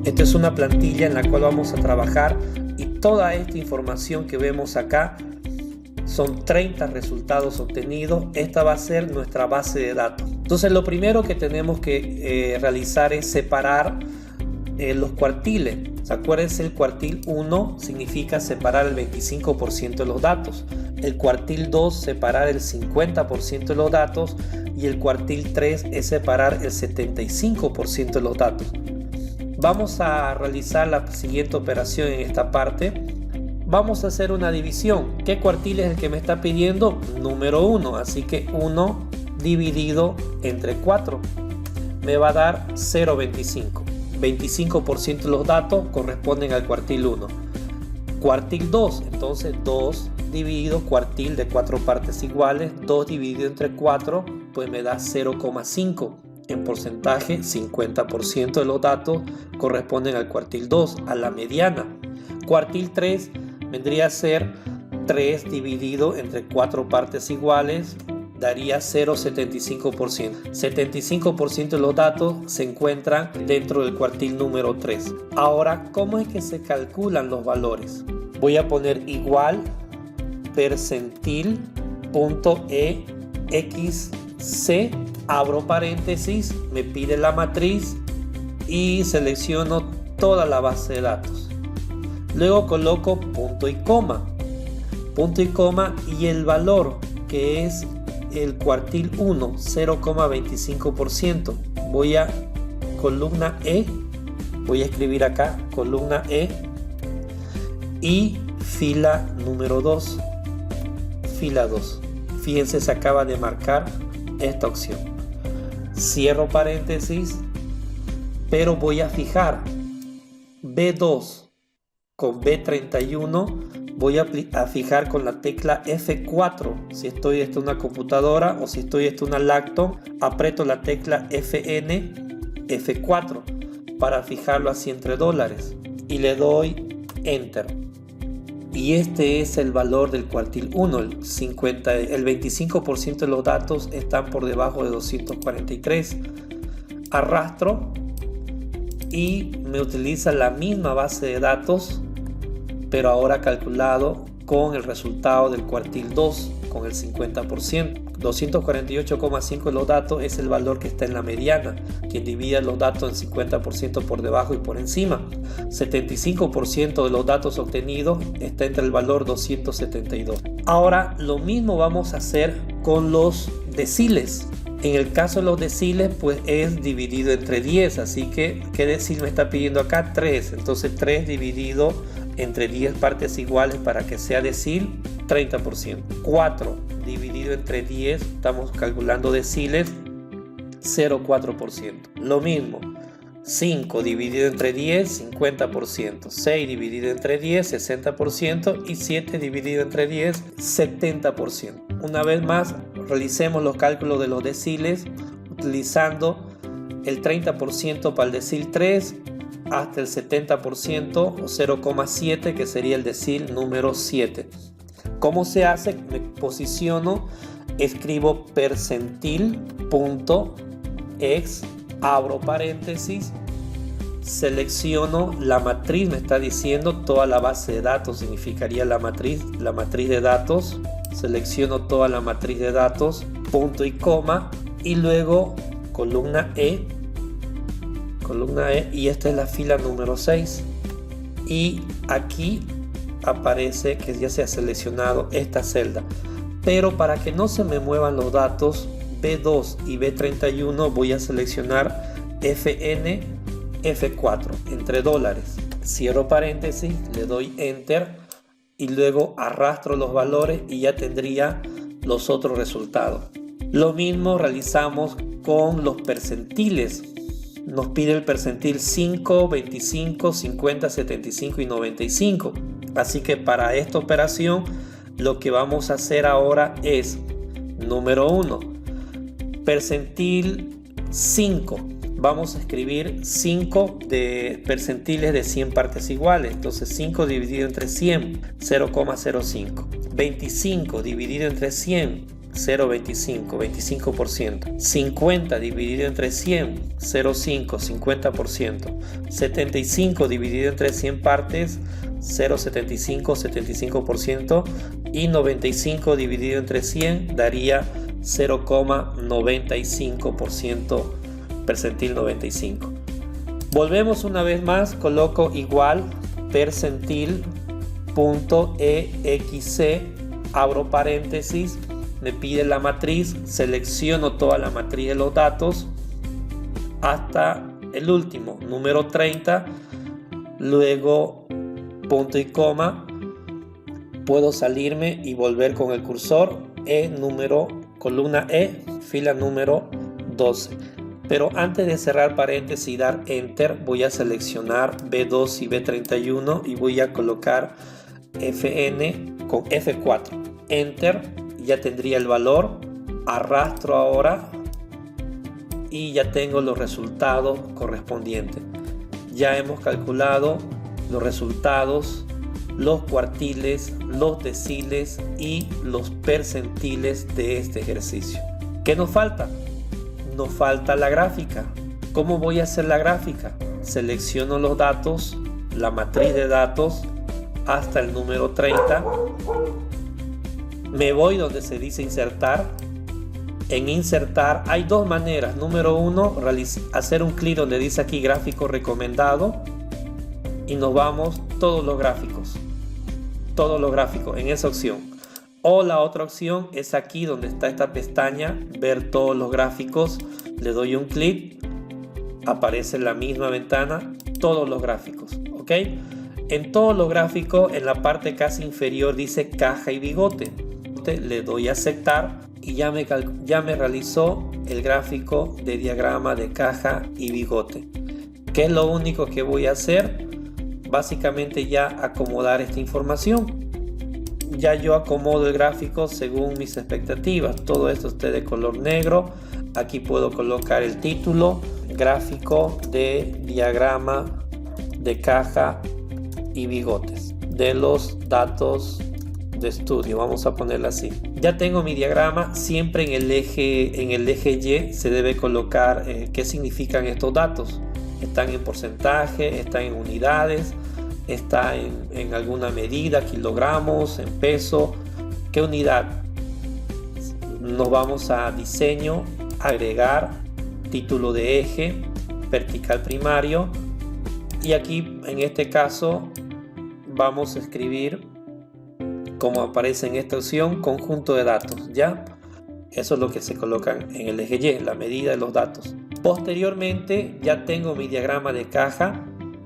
Esta es una plantilla en la cual vamos a trabajar y toda esta información que vemos acá son 30 resultados obtenidos. Esta va a ser nuestra base de datos. Entonces lo primero que tenemos que realizar es separar los cuartiles. Acuérdense, el cuartil 1 significa separar el 25% de los datos. El cuartil 2 separar el 50% de los datos. Y el cuartil 3 es separar el 75% de los datos. Vamos a realizar la siguiente operación en esta parte. Vamos a hacer una división. ¿Qué cuartil es el que me está pidiendo? Número 1. Así que 1 dividido entre 4 me va a dar 0,25. 25% de los datos corresponden al cuartil 1. Cuartil 2. Entonces 2 dividido cuartil de 4 partes iguales. 2 dividido entre 4 pues me da 0,5. En porcentaje, 50% de los datos corresponden al cuartil 2, a la mediana. Cuartil 3 vendría a ser 3 dividido entre 4 partes iguales, daría 0,75%. 75% de los datos se encuentran dentro del cuartil número 3. Ahora, ¿cómo es que se calculan los valores? Voy a poner igual percentil.exc, abro paréntesis, me pide la matriz y selecciono toda la base de datos. Luego coloco punto y coma y el valor que es el cuartil 1, 0,25%. Voy a columna E, voy a escribir acá columna E y fila número 2, fila 2. Fíjense, se acaba de marcar esta opción. Cierro paréntesis, pero voy a fijar B2 con B31. Voy a fijar con la tecla F4 si estoy en una computadora, o si estoy en una laptop aprieto la tecla FN F4 para fijarlo así entre dólares y le doy Enter. Y este es el valor del cuartil 1. El 25% de los datos están por debajo de 243. Arrastro y me utiliza la misma base de datos, pero ahora calculado con el resultado del cuartil 2 con el 50%. 248,5 de los datos es el valor que está en la mediana, quien divide los datos en 50% por debajo y por encima. 75% de los datos obtenidos está entre el valor 272. Ahora lo mismo vamos a hacer con los deciles. En el caso de los deciles pues es dividido entre 10, así que ¿qué decil me está pidiendo acá? 3. Entonces 3 dividido entre 10 partes iguales para que sea decil, 30%. 4 dividido entre 10, estamos calculando deciles, 0,4%. Lo mismo, 5 dividido entre 10, 50%. 6 dividido entre 10, 60%. Y 7 dividido entre 10, 70%. Una vez más, realicemos los cálculos de los deciles utilizando el 30% para el decil 3 hasta el 70% o 0,7 que sería el decil número 7. ¿Cómo se hace? Me posiciono, escribo percentil.ex, abro paréntesis, selecciono la matriz, me está diciendo toda la base de datos, significaría la matriz de datos. Selecciono toda la matriz de datos, punto y coma, y luego columna E, y esta es la fila número 6. Y aquí aparece que ya se ha seleccionado esta celda, pero para que no se me muevan los datos B2 y B31 voy a seleccionar FN F4 entre dólares, cierro paréntesis, le doy Enter y luego arrastro los valores y ya tendría los otros resultados. Lo mismo realizamos con los percentiles. Nos pide el percentil 5, 25, 50, 75 y 95. Así que para esta operación lo que vamos a hacer ahora es, número 1, percentil 5. vamos a escribir 5 de percentiles de 100 partes iguales. Entonces 5 dividido entre 100, 0,05. 25 dividido entre 100, 0,25, 25%. 50 dividido entre 100, 0,5, 50%. 75 dividido entre 100 partes, 0,75, 75%. Y 95 dividido entre 100 daría 0,95%, percentil 95. Volvemos una vez más, coloco igual percentil.exc, abro paréntesis, me pide la matriz, selecciono toda la matriz de los datos hasta el último, número 30, luego punto y coma, puedo salirme y volver con el cursor, columna E, fila número 12. Pero antes de cerrar paréntesis y dar enter, voy a seleccionar B2 y B31 y voy a colocar FN con F4. Enter, ya tendría el valor. Arrastro ahora y ya tengo los resultados correspondientes. Ya hemos calculado los resultados, los cuartiles, los deciles y los percentiles de este ejercicio. ¿Qué nos falta? Nos falta la gráfica. ¿Cómo voy a hacer la gráfica? Selecciono los datos, la matriz de datos hasta el número 30. Me voy donde se dice insertar. En insertar hay dos maneras. Número 1, hacer un clic donde dice aquí gráfico recomendado y nos vamos todos los gráficos en esa opción. O la otra opción es aquí donde está esta pestaña, ver todos los gráficos. Le doy un clic, aparece en la misma ventana todos los gráficos. ¿Ok? En todos los gráficos, en la parte casi inferior dice caja y bigote. Le doy a aceptar y ya me realizó el gráfico de diagrama de caja y bigote. ¿Qué es lo único que voy a hacer? Básicamente ya acomodar esta información. Ya yo acomodo el gráfico según mis expectativas. Todo esto esté de color negro. Aquí puedo colocar el título, gráfico de diagrama de caja y bigotes de los datos de estudio. Vamos a ponerlo así. Ya tengo mi diagrama. Siempre en el eje Y se debe colocar qué significan estos datos. Están en porcentaje, están en unidades, está en alguna medida, kilogramos, en peso. ¿Qué unidad? Nos vamos a diseño, agregar, título de eje, vertical primario. Y aquí en este caso vamos a escribir, como aparece en esta opción, conjunto de datos. ¿Ya? Eso es lo que se colocan en el eje Y, la medida de los datos. Posteriormente ya tengo mi diagrama de caja.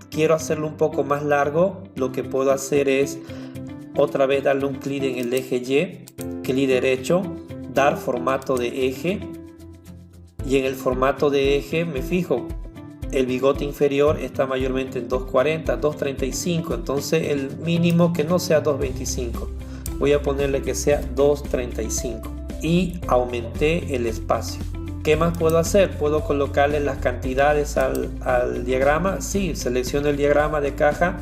Quiero hacerlo un poco más largo. Lo que puedo hacer es otra vez darle un clic en el eje Y, clic derecho, dar formato de eje, y en el formato de eje me fijo, el bigote inferior está mayormente en 240, 235, entonces el mínimo que no sea 225, voy a ponerle que sea 235 y aumenté el espacio. ¿Qué más puedo hacer? ¿Puedo colocarle las cantidades al diagrama? Sí, selecciono el diagrama de caja,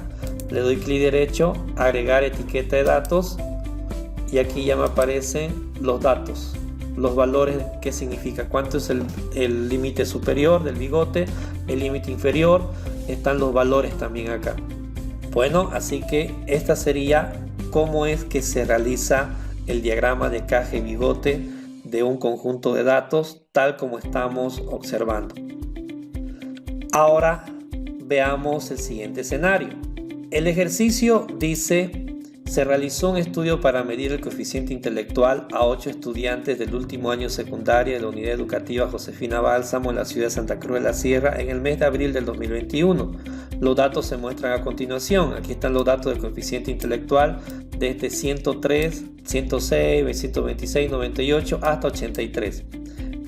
le doy clic derecho, agregar etiqueta de datos y aquí ya me aparecen los datos, los valores. ¿Qué significa? ¿Cuánto es el límite superior del bigote? El límite inferior. Están los valores también acá. Bueno, así que esta sería cómo es que se realiza el diagrama de caja y bigote de un conjunto de datos tal como estamos observando. Ahora veamos el siguiente escenario. El ejercicio dice: se realizó un estudio para medir el coeficiente intelectual a 8 estudiantes del último año secundaria de la unidad educativa Josefina Bálsamo en la ciudad de Santa Cruz de la Sierra en el mes de abril del 2021. Los datos se muestran a continuación. Aquí están los datos del coeficiente intelectual desde 103, 106, 126, 98 hasta 83.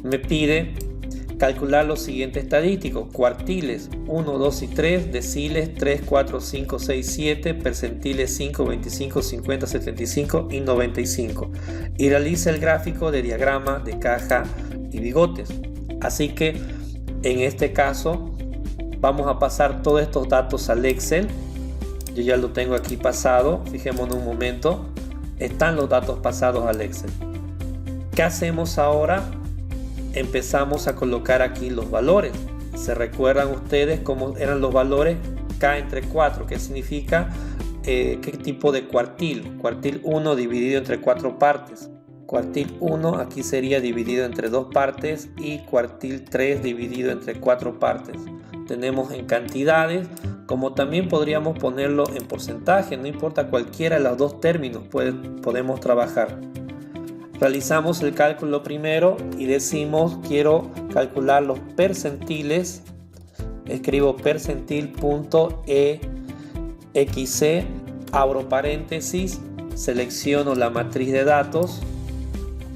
Me pide calcular los siguientes estadísticos: cuartiles 1, 2 y 3, deciles 3, 4, 5, 6, 7, percentiles 5, 25, 50, 75 y 95. Y realiza el gráfico de diagrama de caja y bigotes. Así que En este caso vamos a pasar todos estos datos al Excel. Yo ya lo tengo aquí pasado, fijémonos un momento, están los datos pasados al Excel. ¿Qué hacemos ahora? Empezamos a colocar aquí los valores. ¿Se recuerdan ustedes cómo eran los valores? K entre 4, que significa qué tipo de cuartil. Cuartil 1 dividido entre 4 partes. Cuartil 1 aquí sería dividido entre 2 partes y cuartil 3 dividido entre 4 partes. Tenemos en cantidades, como también podríamos ponerlo en porcentaje, no importa cualquiera de los dos términos, podemos trabajar. Realizamos el cálculo primero y decimos quiero calcular los percentiles. Escribo percentil.exe, abro paréntesis, selecciono la matriz de datos,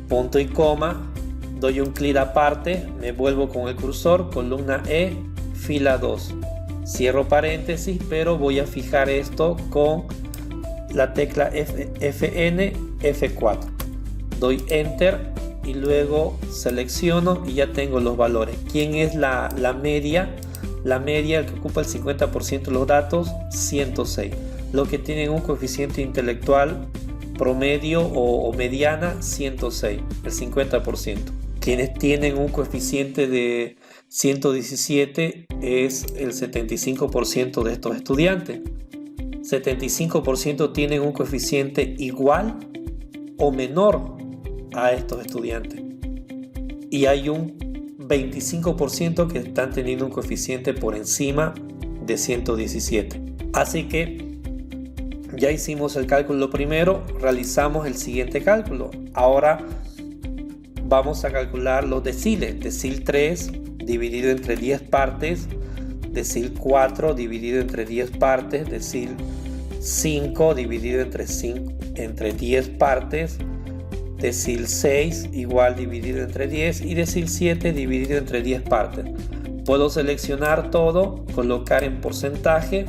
punto y coma, doy un clic aparte, me vuelvo con el cursor, columna E, fila 2. Cierro paréntesis, pero voy a fijar esto con la tecla Fn, F4. Doy Enter y luego selecciono y ya tengo los valores. ¿Quién es la media? La media, el que ocupa el 50% de los datos, 106. Los que tienen un coeficiente intelectual promedio o mediana, 106, el 50%. Quienes tienen un coeficiente de 117 es el 75% de estos estudiantes. 75% tienen un coeficiente igual o menor a estos estudiantes. Y hay un 25% que están teniendo un coeficiente por encima de 117. Así que ya hicimos el cálculo primero, realizamos el siguiente cálculo. Ahora vamos a calcular los deciles. Decil 3 dividido entre 10 partes, decil 4 dividido entre 10 partes, decil 5 dividido entre 10 partes, decil 6 igual dividido entre 10 y decil 7 dividido entre 10 partes. Puedo seleccionar todo, colocar en porcentaje,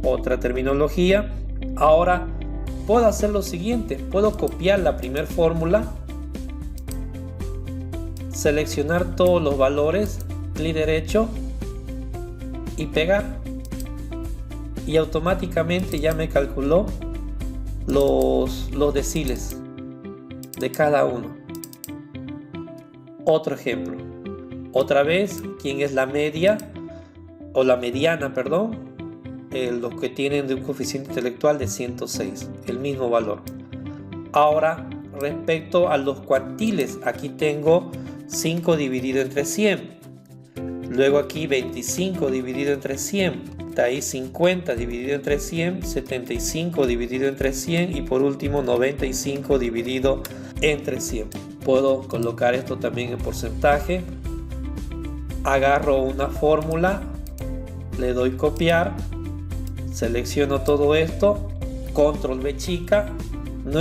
otra terminología. Ahora puedo hacer lo siguiente, puedo copiar la primera fórmula, seleccionar todos los valores, clic derecho y pegar, y automáticamente ya me calculó los deciles de cada uno. Otro ejemplo, otra vez, ¿quién es la media o la mediana, perdón? Los que tienen de un coeficiente intelectual de 106, el mismo valor. Ahora, respecto a los cuartiles, aquí tengo 5 dividido entre 100, luego aquí 25 dividido entre 100, de ahí 50 dividido entre 100, 75 dividido entre 100 y por último 95 dividido entre 100. Puedo colocar esto también en porcentaje, agarro una fórmula, le doy copiar, selecciono todo esto, control V chica, no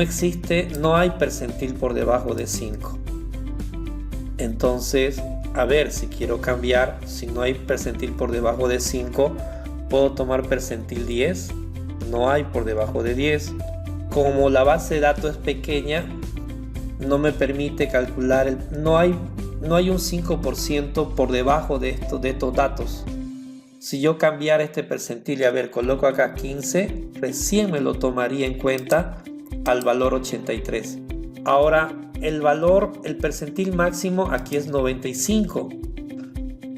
hay percentil por debajo de 5. Entonces, a ver, si quiero cambiar, si no hay percentil por debajo de 5, puedo tomar percentil 10, no hay por debajo de 10. Como la base de datos es pequeña, no me permite calcular, no hay un 5% por debajo de estos datos. Si yo cambiara este percentil y a ver, coloco acá 15, recién me lo tomaría en cuenta al valor 83. Ahora, el percentil máximo aquí es 95.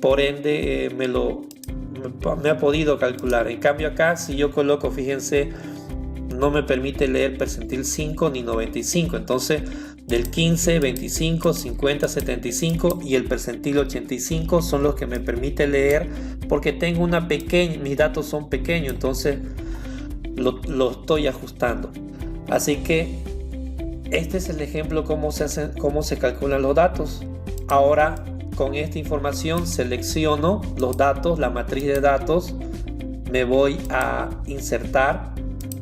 Por ende, me ha podido calcular. En cambio acá, si yo coloco, fíjense, no me permite leer percentil 5 ni 95. Entonces, del 15, 25, 50, 75 y el percentil 85 son los que me permite leer, porque tengo mis datos son pequeños, entonces lo estoy ajustando. Así que este es el ejemplo cómo se calculan los datos. Ahora, con esta información selecciono los datos, la matriz de datos, me voy a insertar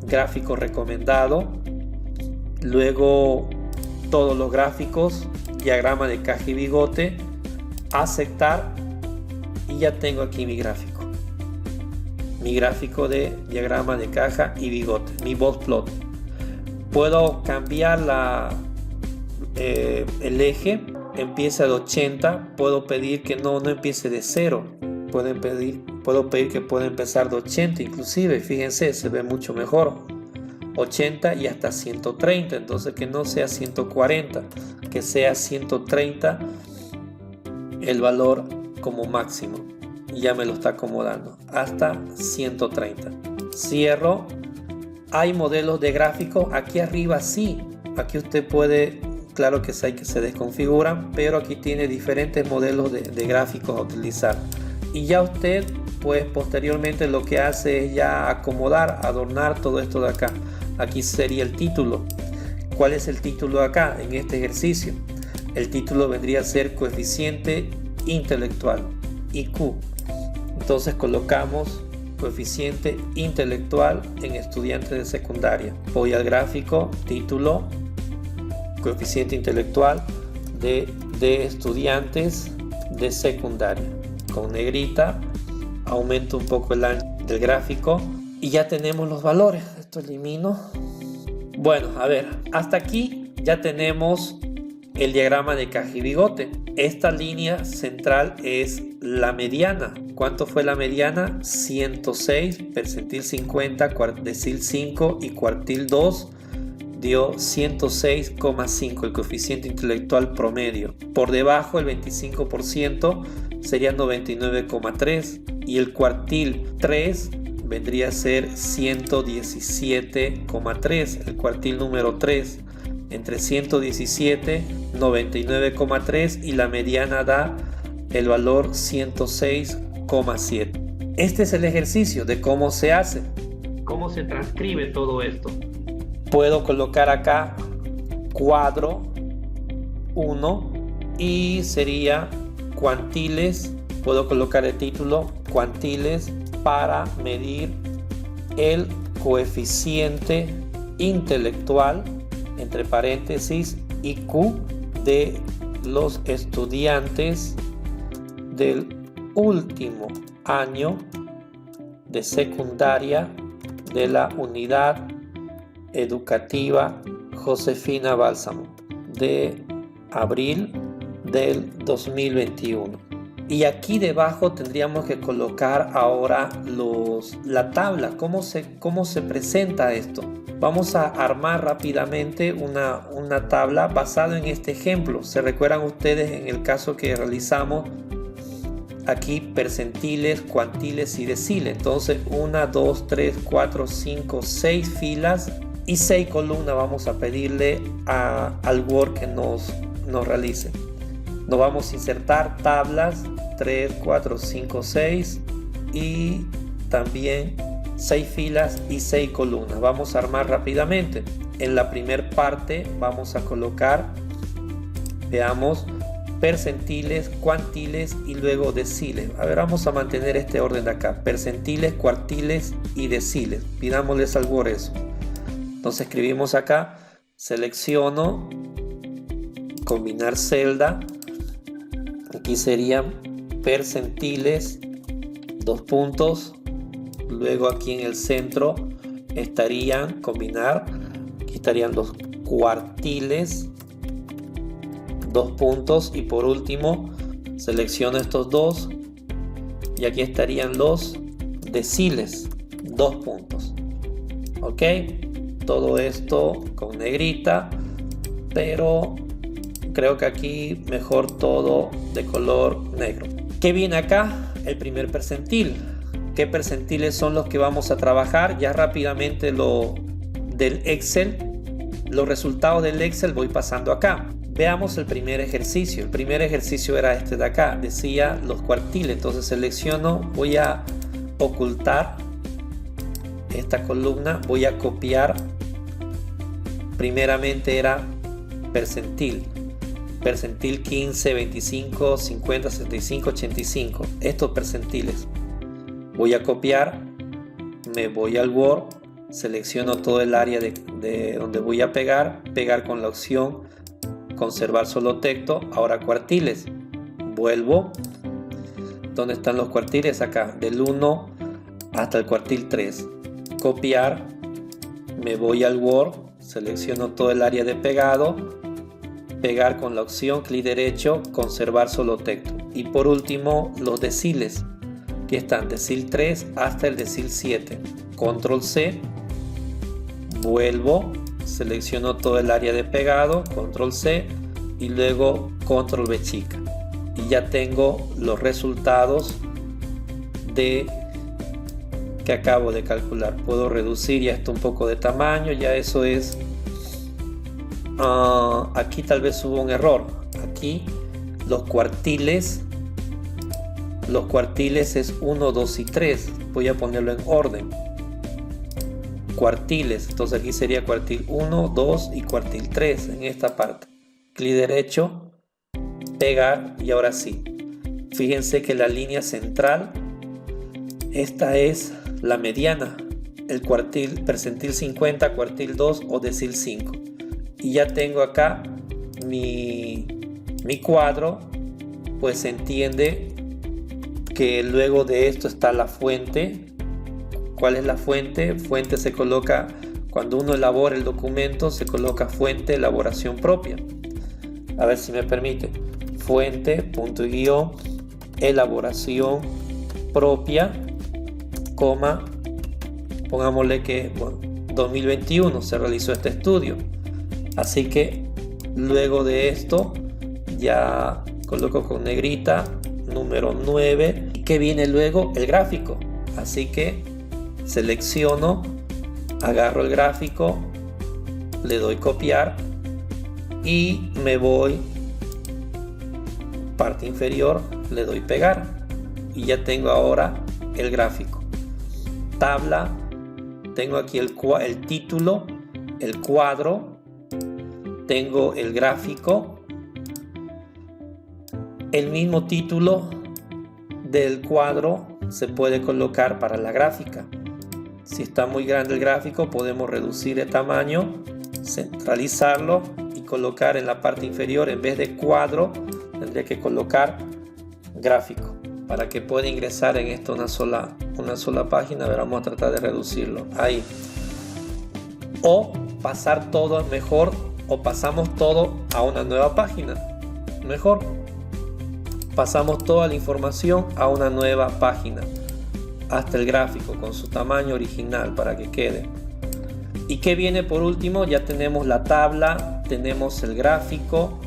gráfico recomendado, luego todos los gráficos, diagrama de caja y bigote, aceptar, y ya tengo aquí mi gráfico de diagrama de caja y bigote, mi botplot. Puedo cambiar el eje, empiece al 80, puedo pedir que no empiece de 0. Puedo pedir que pueda empezar de 80 inclusive. Fíjense, se ve mucho mejor. 80 y hasta 130. Entonces que no sea 140, que sea 130 el valor como máximo. Y ya me lo está acomodando hasta 130. Cierro. Hay modelos de gráficos aquí arriba, sí. Aquí usted puede, claro que hay que se desconfiguran, pero aquí tiene diferentes modelos de gráficos a utilizar. Y ya usted, pues posteriormente lo que hace es ya acomodar, adornar todo esto de acá. Aquí sería el título. ¿Cuál es el título acá en este ejercicio? El título vendría a ser coeficiente intelectual, IQ. Entonces colocamos coeficiente intelectual en estudiantes de secundaria. Voy al gráfico, título, coeficiente intelectual de estudiantes de secundaria. Con negrita, aumento un poco el ancho del gráfico y ya tenemos los valores. Esto elimino. Bueno, a ver, hasta aquí ya tenemos el diagrama de caja y bigote. Esta línea central es la mediana. ¿Cuánto fue la mediana? 106, percentil 50, decil 5 y cuartil 2 dio 106,5, el coeficiente intelectual promedio. Por debajo el 25% sería 99,3 y el cuartil 3 vendría a ser 117,3, el cuartil número 3. Entre 117, 99,3 y la mediana da el valor 106,7. Este es el ejercicio de cómo se hace. ¿Cómo se transcribe todo esto? Puedo colocar acá cuadro 1 y sería cuantiles. Puedo colocar el título cuantiles para medir el coeficiente intelectual, entre paréntesis, IQ de los estudiantes del último año de secundaria de la unidad educativa Josefina Bálsamo de abril del 2021. Y aquí debajo tendríamos que colocar ahora la tabla. ¿Cómo se presenta esto? Vamos a armar rápidamente una tabla basada en este ejemplo. ¿Se recuerdan ustedes en el caso que realizamos? Aquí percentiles, cuantiles y deciles. Entonces 1, 2, 3, 4, 5, 6 filas y 6 columnas vamos a pedirle al Word que nos realice. Nos vamos a insertar tablas 3, 4, 5, 6 y también 6 filas y 6 columnas. Vamos a armar rápidamente. En la primera parte vamos a colocar, veamos, percentiles, cuantiles y luego deciles. A ver, vamos a mantener este orden de acá: percentiles, cuartiles y deciles. Pidámosles al Word eso. Entonces escribimos acá, selecciono, combinar celda. Aquí serían percentiles, 2 puntos. Luego aquí en el centro estarían, combinar, aquí estarían los cuartiles, 2 puntos. Y por último selecciono estos dos y aquí estarían los deciles, 2 puntos. Ok, todo esto con negrita, pero creo que aquí mejor todo de color negro. ¿Qué viene acá? El primer percentil. ¿Qué percentiles son los que vamos a trabajar? Ya rápidamente del Excel, los resultados del Excel voy pasando acá. Veamos el primer ejercicio. El primer ejercicio era este de acá, decía los cuartiles. Entonces selecciono, voy a ocultar esta columna, voy a copiar. Primeramente era percentil. Percentil 15, 25, 50, 65, 85. Estos percentiles. Voy a copiar, me voy al Word, selecciono todo el área de donde voy a pegar con la opción conservar solo texto. Ahora cuartiles, vuelvo. ¿Dónde están los cuartiles? Acá, del 1 hasta el cuartil 3. Copiar, me voy al Word, selecciono todo el área de pegado, pegar con la opción clic derecho, conservar solo texto. Y por último, los deciles, que están decil 3 hasta el decil 7. Control C, vuelvo, selecciono todo el área de pegado, control C y luego control V chica. Y ya tengo los resultados que acabo de calcular. Puedo reducir ya esto un poco de tamaño, ya eso es... aquí tal vez hubo un error. Aquí los cuartiles es 1, 2 y 3. Voy a ponerlo en orden. Cuartiles, entonces aquí sería cuartil 1, 2 y cuartil 3 en esta parte. Clic derecho, pegar y ahora sí. Fíjense que la línea central, esta es la mediana, el cuartil percentil 50, cuartil 2 o decil 5. Y ya tengo acá mi cuadro, pues se entiende que luego de esto está la fuente. ¿Cuál es la fuente? Fuente se coloca, cuando uno elabora el documento, se coloca fuente, elaboración propia. A ver si me permite. Fuente, punto y guión, elaboración propia, coma, pongámosle que 2021 se realizó este estudio. Así que luego de esto ya coloco con negrita número 9. ¿Y qué viene luego? El gráfico. Así que selecciono, agarro el gráfico, le doy copiar y me voy parte inferior, le doy pegar y ya tengo ahora el gráfico. Tabla, tengo aquí el título, el cuadro, tengo el gráfico, el mismo título del cuadro se puede colocar para la gráfica. Si está muy grande el gráfico, podemos reducir el tamaño, centralizarlo y colocar en la parte inferior, en vez de cuadro, tendría que colocar gráfico para que pueda ingresar en esto una sola página. A ver, vamos a tratar de reducirlo ahí. O pasar todo mejor, o pasamos todo a una nueva página. Mejor, pasamos toda la información a una nueva página, hasta el gráfico con su tamaño original para que quede. ¿Y qué viene por último? Ya tenemos la tabla, tenemos el gráfico.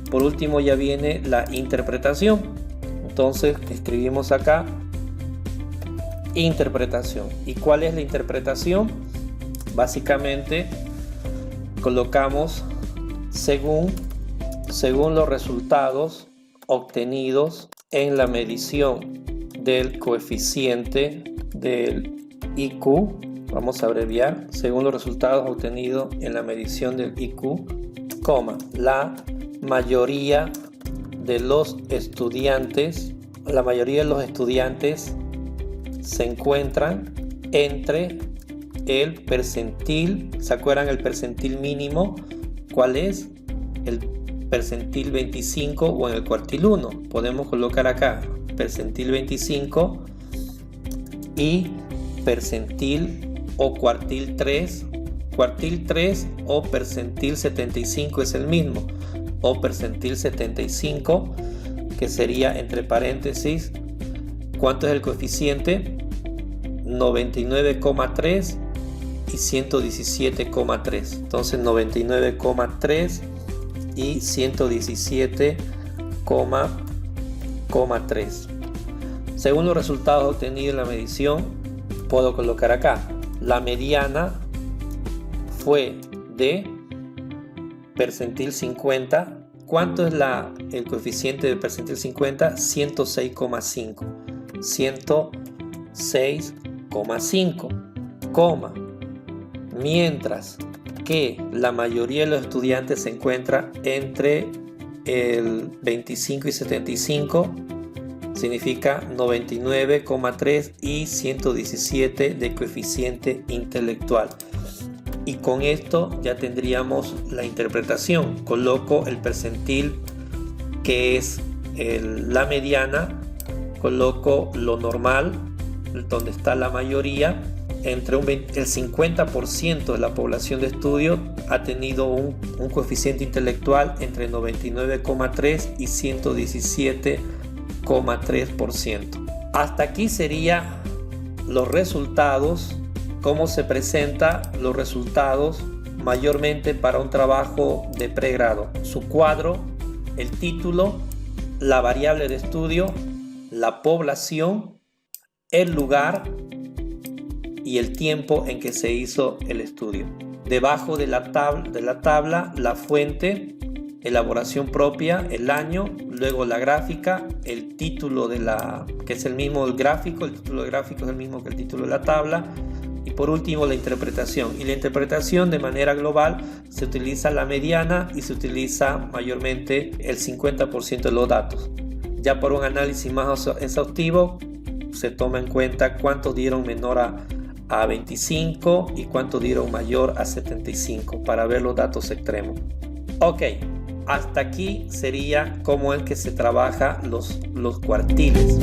Por último ya viene la interpretación. Entonces escribimos acá interpretación. ¿Y cuál es la interpretación? Básicamente colocamos según los resultados obtenidos en la medición del coeficiente del IQ. Vamos a abreviar: según los resultados obtenidos en la medición del IQ, coma, la mayoría de los estudiantes se encuentran entre el percentil, ¿se acuerdan el percentil mínimo? ¿Cuál es? El percentil 25 o en el cuartil 1. Podemos colocar acá percentil 25 y percentil o cuartil 3. Cuartil 3 o percentil 75 es el mismo, o percentil 75, que sería entre paréntesis, ¿cuánto es el coeficiente? 99,3 y 117,3. Entonces 99,3 y 117,3. Según los resultados obtenidos en la medición, puedo colocar acá la mediana fue de percentil 50. ¿Cuánto es el coeficiente del percentil 50? 106,5. 106,5, coma. Mientras que la mayoría de los estudiantes se encuentra entre el 25 y 75, significa 99,3 y 117 de coeficiente intelectual. Y con esto ya tendríamos la interpretación. Coloco el percentil, que es la mediana, coloco lo normal, donde está la mayoría, entre el 50% de la población de estudio ha tenido un coeficiente intelectual entre 99,3 y 117,3%. Hasta aquí serían los resultados, cómo se presentan los resultados mayormente para un trabajo de pregrado. Su cuadro, el título, la variable de estudio, la población, el lugar y el tiempo en que se hizo el estudio. Debajo de la tabla, la fuente, elaboración propia, el año, luego la gráfica, el título que es el mismo del gráfico, el título del gráfico es el mismo que el título de la tabla, y por último la interpretación. Y la interpretación de manera global se utiliza la mediana y se utiliza mayormente el 50% de los datos. Ya por un análisis más exhaustivo se toma en cuenta cuántos dieron menor a 25 y cuántos dieron mayor a 75 para ver los datos extremos. Ok, hasta aquí sería cómo es que se trabaja los cuartiles.